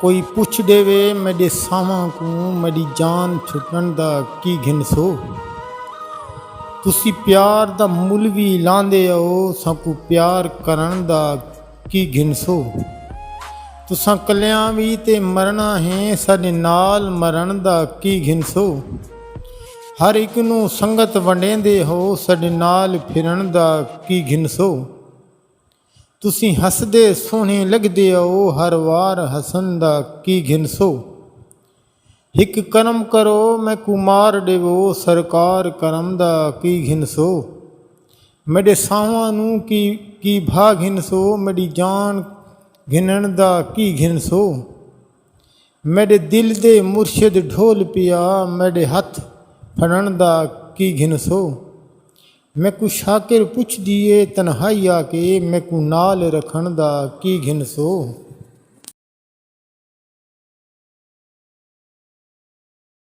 कोई पुछ देवे मेरे सावां को मेरी जान छुटण दा की घिनसो। तुसी प्यार दा मुल भी लांदे हो साकू प्यार करन दा की घिनसो। तुसां कलियां भी ते मरना है साडे नाल मरण दा की घिनसो। हर एक नू संगत वंडेंदे हो साडे नाल फिरन दा की घिनसो। तुसी हसदे सोहणे लगदे हो हर वार हसन दा की घिनसो। हिक करम करो मैं कू मार देवो सरकार करम दा की घिनसो। मेरे सावां नू की भा घिनसो मेरी जान घिनण दा की घिनसो। मेरे दिल दे मुर्शिद ढोल पिया मेरे हथ फड़न दा की घिनसो। मैं कू शाकिर पुछ दिए तन्हाई आके मैं कू नाल रखण दा की घिनसो।